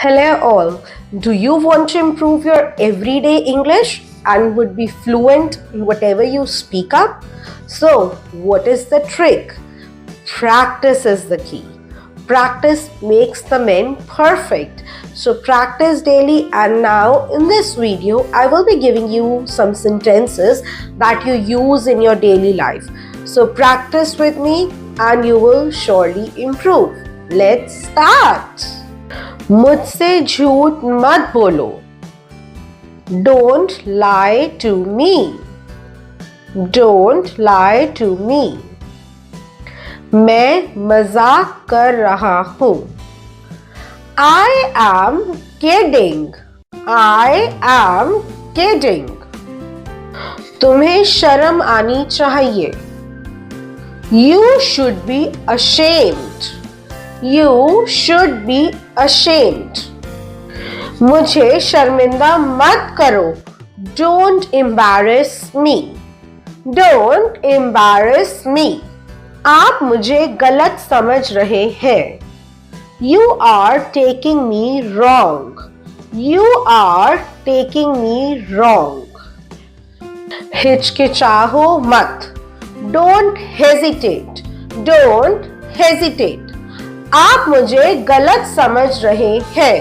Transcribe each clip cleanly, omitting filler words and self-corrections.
Hello all. Do you want to improve your everyday English and would be fluent in whatever you speak up? So, what is the trick? Practice is the key. Practice makes the man perfect. So practice daily, and now in this video I will be giving you some sentences that you use in your daily life. So practice with me and you will surely improve. Let's start. मुझसे झूठ मत बोलो. Don't lie to me. Don't lie to me. मैं मजाक कर रहा हूँ. I am kidding. I am kidding. तुम्हें शर्म आनी चाहिए. You should be ashamed. You should be ashamed. मुझे शर्मिंदा मत करो. Don't embarrass me. Don't embarrass me. आप मुझे गलत समझ रहे हैं. You are taking me wrong. You are taking me wrong. हिचकिचाओ मत. Don't hesitate. Don't hesitate. आप मुझे गलत समझ रहे हैं.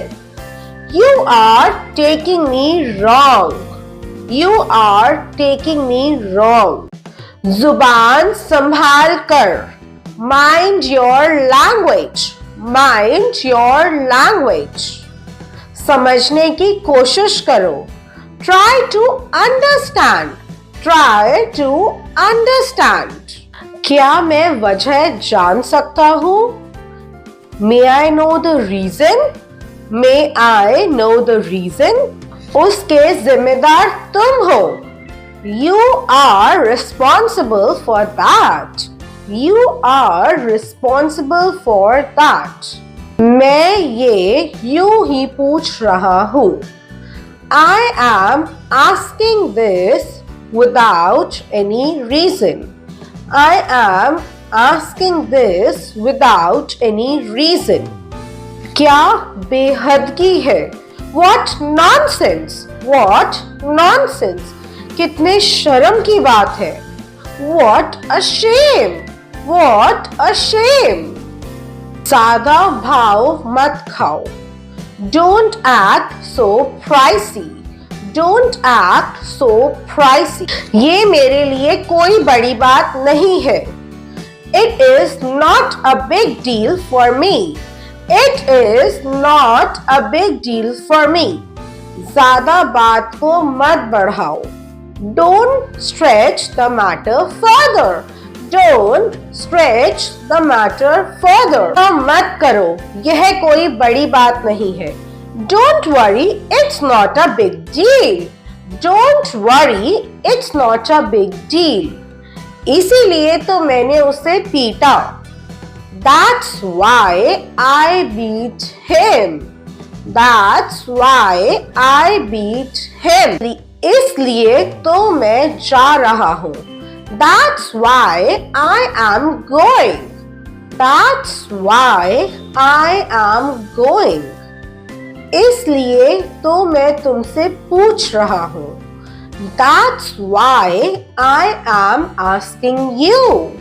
You are taking me wrong. You are taking me wrong. जुबान संभाल कर. Mind your language. Mind your language. समझने की कोशिश करो. Try to understand. Try to understand. क्या मैं वजह जान सकता हूँ? May I know the reason? May I know the reason? उसके जिम्मेदार तुम हो. You are responsible for that. You are responsible for that. मैं ये यूं ही पूछ रहा हूँ. I am asking this without any reason. I am asking this without any reason. क्या बेहदगी है? What nonsense! What nonsense! कितने शर्म की बात है. What a shame! What a shame! सादा भाव मत खाओ. Don't act so pricey. Don't act so pricey. ये मेरे लिए कोई बड़ी बात नहीं है. It is not a big deal for me. It is not a big deal for me. ज़्यादा बात को मत बढ़ाओ. Don't stretch the matter further. Don't stretch the matter further. मत करो, यह कोई बड़ी बात नहीं है. Don't worry, it's not a big deal. Don't worry, it's not a big deal. इसीलिए तो मैंने उसे पीटा. That's why I beat him. That's why I beat him. इसलिए तो मैं जा रहा हूँ. That's why I am going. That's why I am going. इसलिए तो मैं तुमसे पूछ रहा हूँ. That's why I am asking you.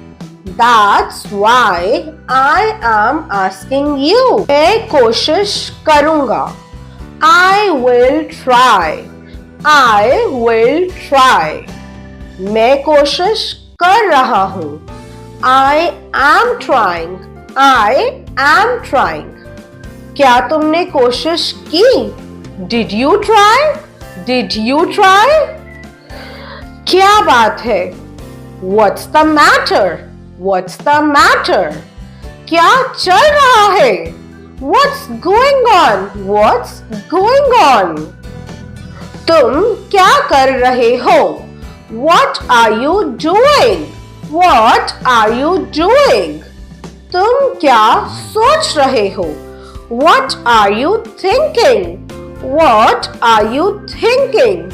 That's why I am asking you. मैं कोशिश करूँगा. I will try. I will try. मैं कोशिश कर रहा हूँ. I am trying. I am trying. क्या तुमने कोशिश की? Did you try? Did you try? क्या बात है? What's the matter? What's the matter? क्या चल रहा है? What's going on? What's going on? तुम क्या कर रहे हो? What are you doing? What are you doing? तुम क्या सोच रहे हो? What are you thinking? What are you thinking?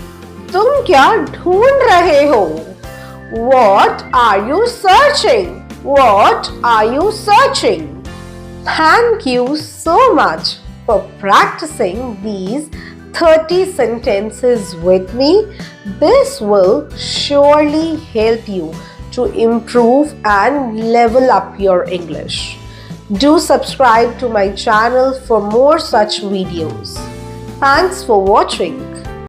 तुम क्या ढूंढ रहे हो? What are you searching? What are you searching? Thank you so much. for practicing these 30 sentences with me. This will surely help you to improve and level up your English. Do subscribe to my channel for more such videos. Thanks for watching.